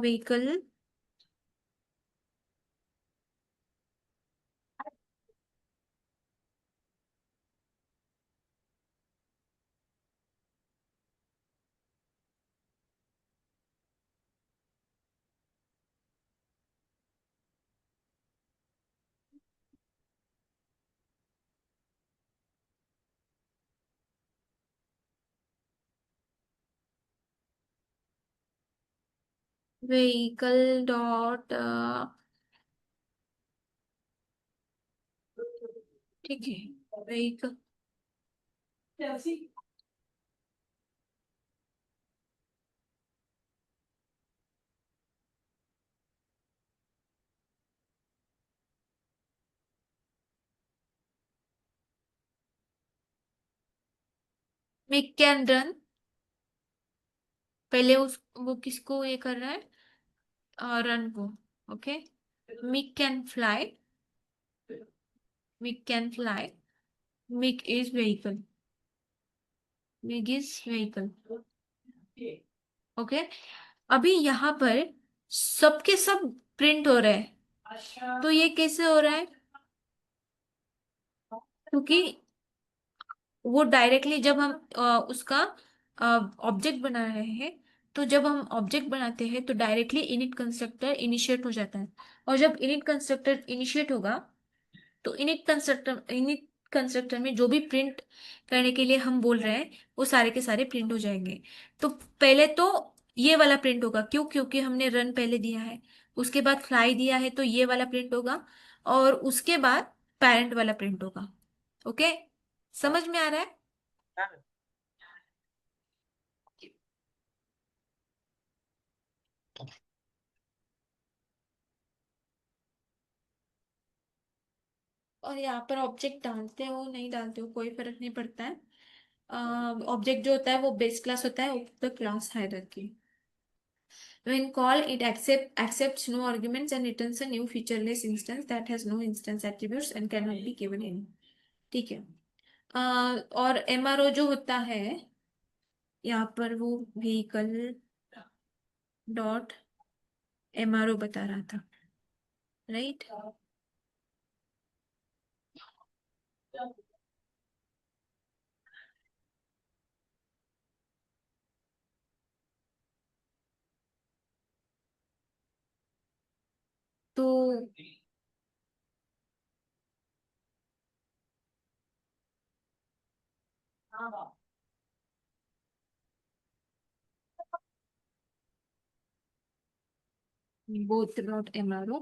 व्हीकल व्हीकल डॉट, ठीक है, व्हीकल मेक कैन रन। पहले उस वो किसको ये कर रहा है, रन को। Okay. Mick can fly, Mick can fly, Mick is vehicle, Mick is vehicle. Okay. अभी यहाँ पर सबके सब प्रिंट हो रहे हैं। तो ये कैसे हो रहा है? क्योंकि वो डायरेक्टली जब हम उसका ऑब्जेक्ट बना रहे हैं, तो जब हम ऑब्जेक्ट बनाते हैं तो डायरेक्टली इनिट कंस्ट्रक्टर इनिशिएट हो जाता है। और जब इनिट कंस्ट्रक्टर इनिशिएट होगा तो इनिट कंस्ट्रक्टर में जो भी प्रिंट करने के लिए हम बोल रहे हैं वो सारे के सारे प्रिंट हो जाएंगे। तो पहले तो ये वाला प्रिंट होगा, क्यों? क्योंकि हमने रन पहले दिया है। उसके बाद फ्लाई दिया है तो ये वाला प्रिंट होगा, और उसके बाद पेरेंट वाला प्रिंट होगा। ओके, समझ में आ रहा है? हाँ, और यहाँ पर ऑब्जेक्ट डालते हो नहीं डालते हो कोई फर्क नहीं पड़ता है। ऑब्जेक्ट जो होता है वो बेस क्लास होता है of the class hierarchy. When called, it accepts no arguments and returns a new featureless instance that has no instance attributes and cannot be given any। ठीक है। और एमआरओ जो होता है यहाँ पर वो व्हीकल डॉट एमआरओ बता रहा था, राइट? तो बोथ डॉट एमआरओ,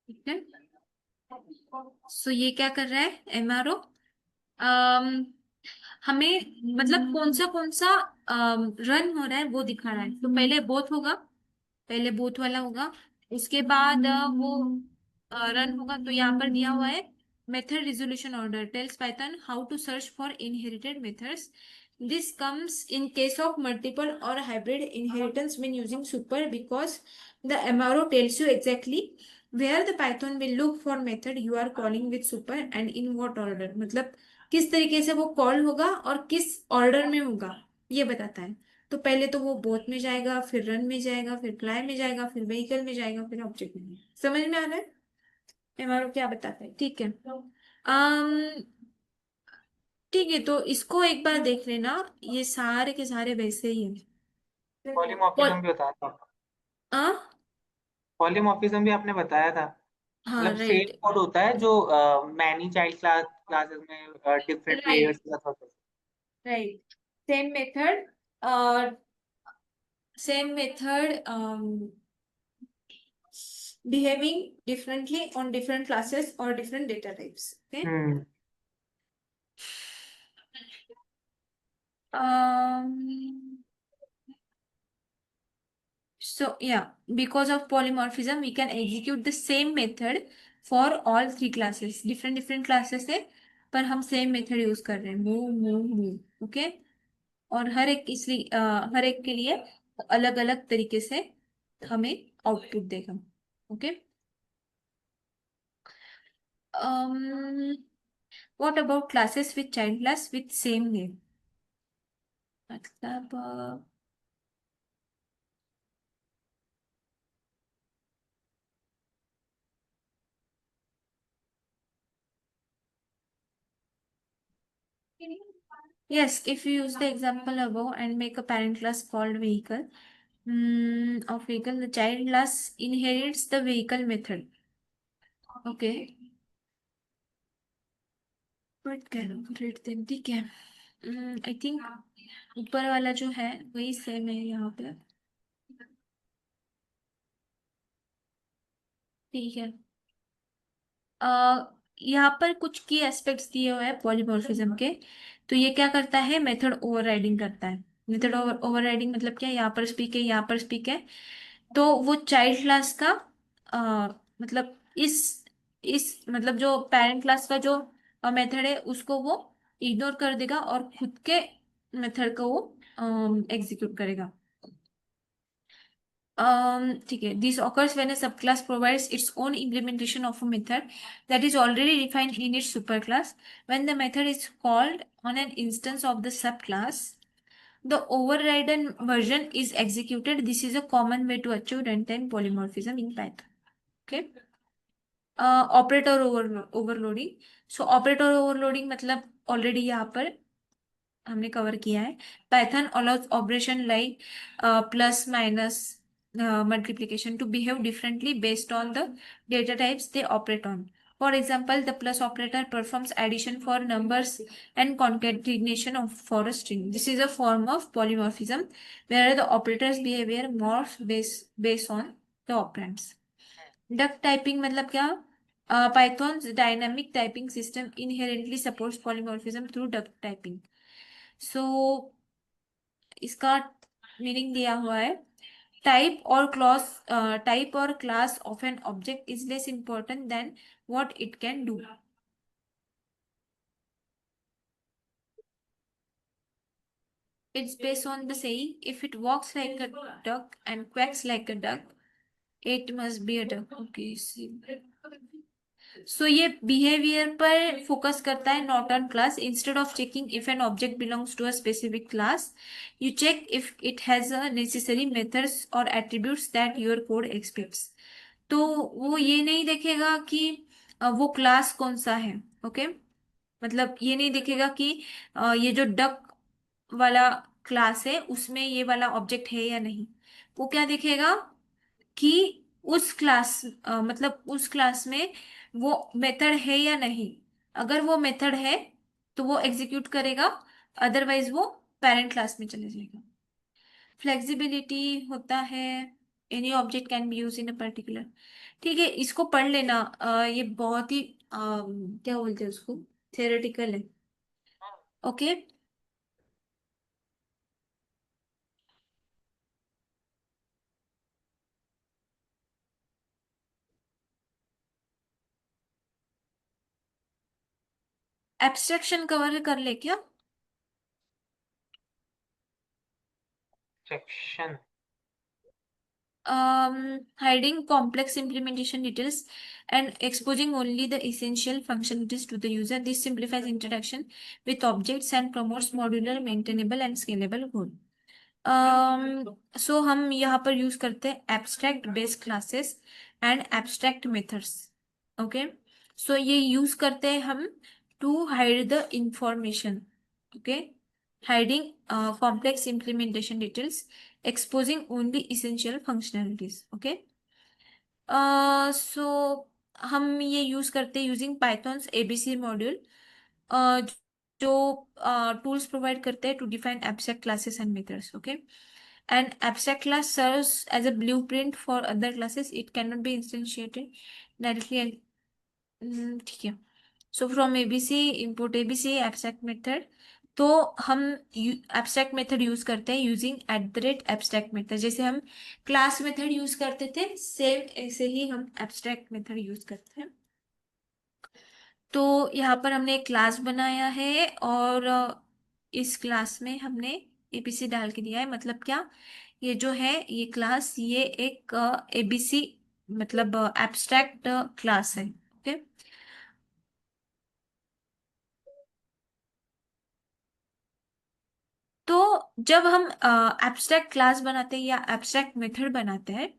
ठीक है। सो ये क्या कर रहा है एमआरओ? हमें मतलब कौन सा रन हो रहा है वो दिखा रहा है। तो पहले बोथ होगा, पहले बोथ वाला होगा, उसके बाद वो रन होगा। तो यहाँ पर दिया हुआ है method resolution order tells Python how to search for inherited methods. This comes in case of multiple और hybrid inheritance when using super because the MRO tells you exactly where the Python will look for method you are calling with super and in what order। मतलब किस तरीके से वो call होगा और किस order में होगा ये बताता है। तो पहले तो वो बोथ में जाएगा, फिर रन में जाएगा, फिर फ्लाई में जाएगा, फिर व्हीकल में जाएगा, फिर ऑब्जेक्ट में। समझ में आ रहा है एमआरओ क्या बताता है? ठीक है। ठीक है, तो इसको एक बार देख लेना, ये सारे के सारे वैसे ही है। पॉलीमॉर्फिज्म भी बताया था। आ? पॉलीमॉर्फिज्म भी आपने बताया था। हाँ मतलब सेम राइट। कोड होता है जो मैनी चाइल्ड क्लासेस में डिफरेंट राइट। प्लेयर्स के साथ होता है। राइट। सेम मेथड, और same method behaving differently on different classes or different data types। Okay. Hmm. Um, so yeah, because of polymorphism, we can execute the same method for all three classes। different classes है पर हम same method use कर रहे हैं, move। okay। और हर एक के लिए अलग अलग तरीके से हमें आउटपुट देगा। Okay. What about classes with child class with same name? मतलब yes, if you use the example above and make a parent class called vehicle, of vehicle, the child class inherits the vehicle method। Okay, but cannot read them। ठीक है। I think ऊपर वाला जो है वही same है यहाँ पे। ठीक है। अ, यहाँ पर कुछ की एस्पेक्ट्स दिए हुए हैं पॉलीमॉर्फिज्म के। तो ये क्या करता है? मेथड ओवरराइडिंग करता है। मेथड ओवरराइडिंग मतलब क्या? यहाँ पर स्पीक है, यहाँ पर स्पीक है, तो वो चाइल्ड क्लास का मतलब इस मतलब जो पेरेंट क्लास का जो मेथड है उसको वो इग्नोर कर देगा और खुद के मेथड को वो एग्जीक्यूट करेगा। ठीक है। This occurs when a subclass provides its own implementation of a method that is already defined in its superclass। When the method is called on an instance of the subclass, the overridden version is executed। This is a common way to achieve runtime polymorphism in Python। Okay। Operator overloading. So operator overloading मतलब already यहाँ पर हमने cover किया है। Python allows operation like plus minus multiplication to behave differently based on the data types they operate on. For example, the plus operator performs addition for numbers and concatenation for a string. This is a form of polymorphism where the operator's behavior morphs based on the operands. Duck typing मतलब क्या? Python's dynamic typing system inherently supports polymorphism through duck typing. So इसका meaning दिया हुआ है, type or class of an object is less important than what it can do. It's based on the saying, if it walks like a duck and quacks like a duck, it must be a duck. Okay, see. सो ये behaviour पर focus करता है, not on class. Instead of checking if an object belongs to a specific class, you check if it has a necessary methods और attributes that your code expects. तो वो ये नहीं देखेगा कि वो क्लास कौन सा है. ओके, मतलब ये नहीं देखेगा कि ये जो डक वाला क्लास है उसमें ये वाला ऑब्जेक्ट है या नहीं. वो क्या देखेगा कि उस क्लास मतलब उस क्लास में वो मेथड है या नहीं. अगर वो मेथड है तो वो एग्जीक्यूट करेगा, अदरवाइज वो पेरेंट क्लास में चले जाएगा. फ्लेक्सिबिलिटी होता है, any object can be use in a particular. ठीक है, इसको पढ़ लेना. ये बहुत ही क्या बोलते हैं उसको, थियोरेटिकल है. ओके. एब्स्ट्रैक्शन कवर कर ले क्या? Section. Hiding complex implementation details and exposing only the essential functionalities to the user. This simplifies interaction with objects and promotes modular, maintainable and scalable code. So हम यहाँ पर use करते हैं abstract base classes and abstract methods. Okay, so ये use करते हैं हम to hide the information. Okay, hiding complex implementation details, exposing only essential functionalities. Okay, so हम ये यूज करते हैं यूजिंग पाइथॉन्स एबीसी मॉड्यूल, जो टूल्स प्रोवाइड करते हैं to define abstract classes and methods. Okay, and abstract class serves as a blueprint for other classes. It can not be instantiated directly. ठीक है. So from ABC import ABC abstract method. तो हम abstract method use करते हैं using @abstract method. जैसे हम class method use करते थे, सेम ऐसे ही हम एब्स्ट्रैक्ट मेथड यूज करते हैं. तो यहाँ पर हमने एक क्लास बनाया है और इस क्लास में हमने एबीसी डाल के दिया है. मतलब क्या, ये जो है ये क्लास, ये एक एबीसी मतलब एब्स्ट्रैक्ट क्लास है. ओके, तो जब हम एब्स्ट्रैक्ट क्लास बनाते हैं या एब्स्ट्रैक्ट मेथड बनाते हैं,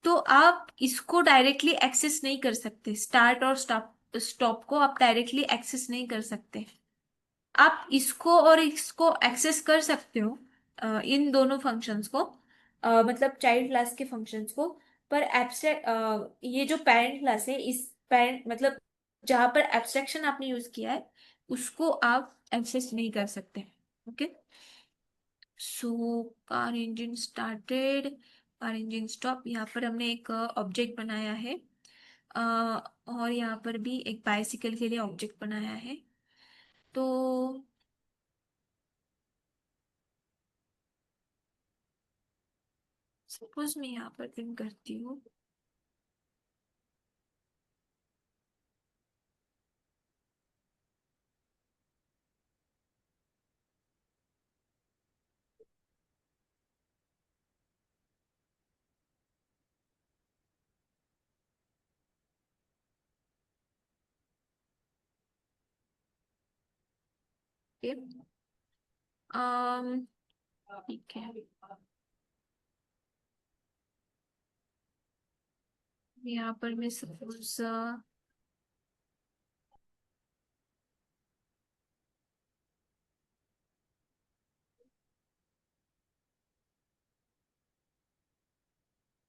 तो आप इसको डायरेक्टली एक्सेस नहीं कर सकते. स्टार्ट और स्टॉप स्टॉप को आप डायरेक्टली एक्सेस नहीं कर सकते. आप इसको और इसको एक्सेस कर सकते हो, इन दोनों फंक्शंस को, मतलब चाइल्ड क्लास के फंक्शंस को. पर एब्स्ट्रैक्ट ये जो पेरेंट क्लास है, इस पेरेंट मतलब जहां पर एब्स्ट्रैक्शन आपने यूज किया है उसको आप एक्सेस नहीं कर सकते. Okay, so car engine started, car engine stop. यहाँ पर हमने एक ऑब्जेक्ट बनाया है, और यहाँ पर भी एक बाइसिकल के लिए ऑब्जेक्ट बनाया है. तो सपोज मैं यहाँ पर प्रिंट करती हूँ. ओके, अम, ठीक है. यहाँ पर मैं सपोज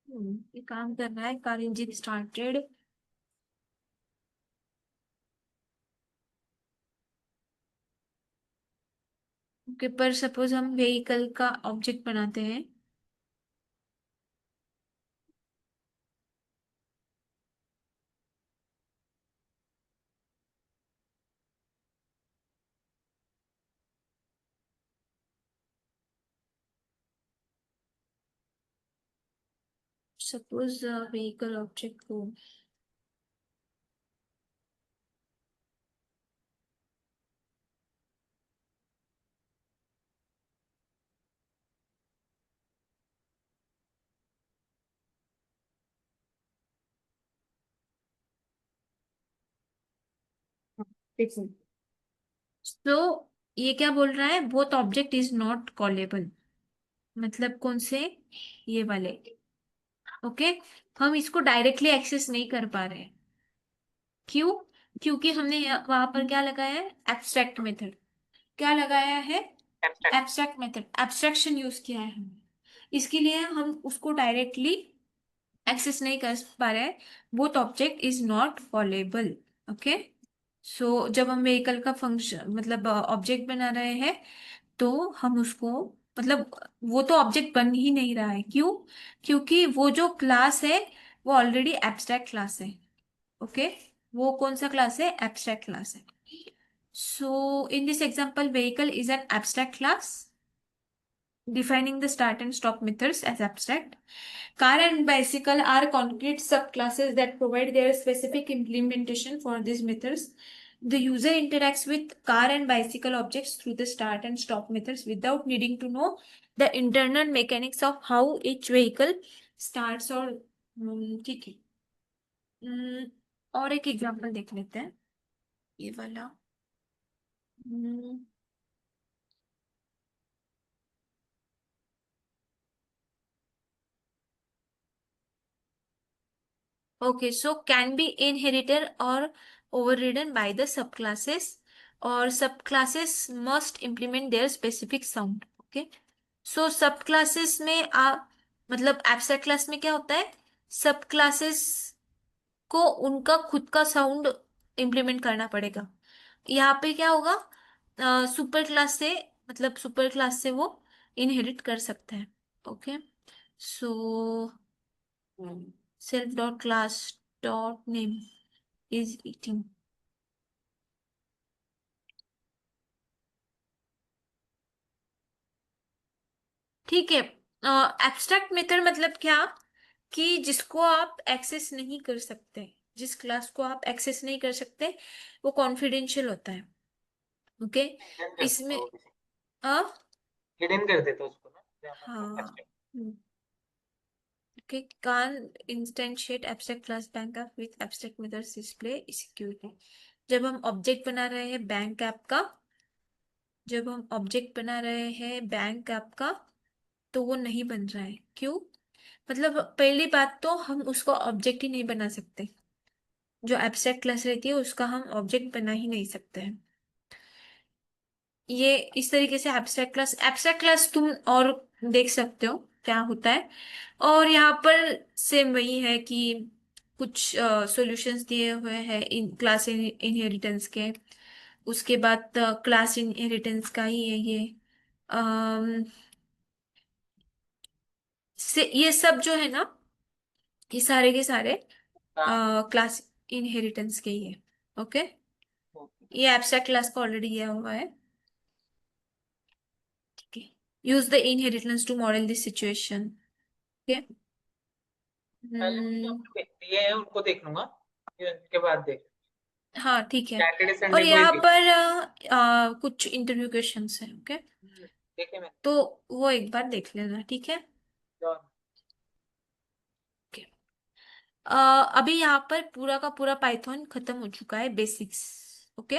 ये काम कर रहा है, कार इंजन स्टार्टेड। ओके, पर सपोज हम व्हीकल का ऑब्जेक्ट बनाते हैं। सपोज व्हीकल ऑब्जेक्ट को देखो, तो ये क्या बोल रहा है, both object is not callable. मतलब कौन से, ये वाले। ओके, हम इसको डायरेक्टली एक्सेस नहीं कर पा रहे हैं। क्यों? क्योंकि हमने वहां पर क्या लगाया है, एब्स्ट्रैक्ट मेथड। क्या लगाया है? Abstract. Abstract method, abstraction use किया है हमने। इसके लिए हम उसको डायरेक्टली एक्सेस नहीं कर पा रहे हैं। Both object is not callable. Okay, so जब हम व्हीकल का फंक्शन मतलब ऑब्जेक्ट बना रहे हैं, तो हम उसको मतलब वो तो ऑब्जेक्ट बन ही नहीं रहा है। क्यों? क्योंकि वो जो क्लास है वो ऑलरेडी एब्स्ट्रैक्ट क्लास है। ओके, वो कौन सा क्लास है, एब्स्ट्रैक्ट क्लास है। So in this example vehicle is an abstract class defining the start and stop methods as abstract. Car and bicycle are concrete subclasses that provide their specific implementation for these methods. The user interacts with car and bicycle objects through the start and stop methods without needing to know the internal mechanics of how each vehicle starts or ठीक है। और एक example देख लेते हैं, ये वाला। Okay, so can be inherited or overridden by the subclasses, or subclasses must implement their specific sound. Okay, so subclasses में मतलब abstract क्लास में क्या होता है, सब क्लासेस को उनका खुद का साउंड इम्प्लीमेंट करना पड़ेगा। यहाँ पे क्या होगा, सुपर क्लास से मतलब सुपर क्लास से वो इनहेरिट कर सकते हैं। Okay, so self dot class dot name is eating. ठीक है, एब्स्ट्रैक्ट मेथड मतलब क्या, कि जिसको आप एक्सेस नहीं कर सकते, जिस क्लास को आप एक्सेस नहीं कर सकते, वो कॉन्फिडेंशियल होता है। ओके, हिडन कर देता इसमें वो किसी, आ हिडन कर देता उसको ना, जहाँ पर वो हाँ, abstract। Okay, can't instantiate abstract class bank app with abstract methods display security. जब हम ऑब्जेक्ट बना रहे हैं बैंक ऐप का, जब हम ऑब्जेक्ट बना रहे हैं बैंक ऐप का, तो वो नहीं बन रहा है। क्यों? मतलब पहली बात तो हम उसको ऑब्जेक्ट ही नहीं बना सकते। जो एब्स्ट्रैक्ट क्लास रहती है उसका हम ऑब्जेक्ट बना ही नहीं सकते हैं। ये इस तरीके से एब्स्ट्रैक्ट क्लास तुम और देख सकते हो क्या होता है। और यहाँ पर सेम वही है कि कुछ सॉल्यूशंस दिए हुए हैं इन क्लास इनहेरिटेंस के। उसके बाद क्लास इनहेरिटेंस का ही है ये। अम, से ये सब जो है ना, ये सारे के सारे हाँ। क्लास इनहेरिटेंस के ही है। Okay, okay. ये एब्स्ट्रैक्ट क्लास का ऑलरेडी दिया हुआ है। ठीक है, use the inheritance to model this situation. Okay, पहले मैं जो आपने दिए हैं उनको देख लूंगा, फिर उनके बाद देख, हाँ ठीक है। सैटरडे और संडे को ही यहाँ देख। पर कुछ इंटरव्यू क्वेश्चंस हैं। ओके, देखे मैंने। तो वो एक बार देख लेना, ठीक है। और- ओके, अभी यहाँ पर पूरा का पूरा पाइथन खत्म हो चुका है, बेसिक्स। ओके,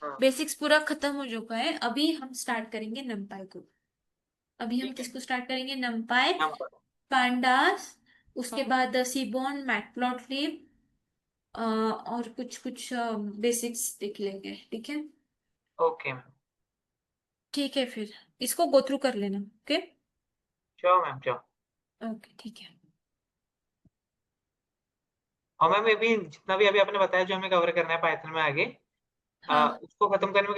हाँ। बेसिक्स पूरा खत्म हो चुका है। अभी हम स्टार्ट करेंगे नमपाई को। अभी हम ठीक है। किसको स्टार्ट करेंगे, नमपाई, नाम पर। पांडास, उसके हाँ। बाद सीबॉन, मैटप्लॉटलिब, और कुछ कुछ बेसिक्स देख लेंगे, ठीक है। Okay ma'am. ठीक है, फिर इसको गो थ्रू कर लेना। Okay, sure ma'am, sure. Okay, ठीक है। और मैम ये भी जितना भी अभी आपने बताया जो हमें कवर करना है पाइथन में आगे, हाँ उसको खत्म करने में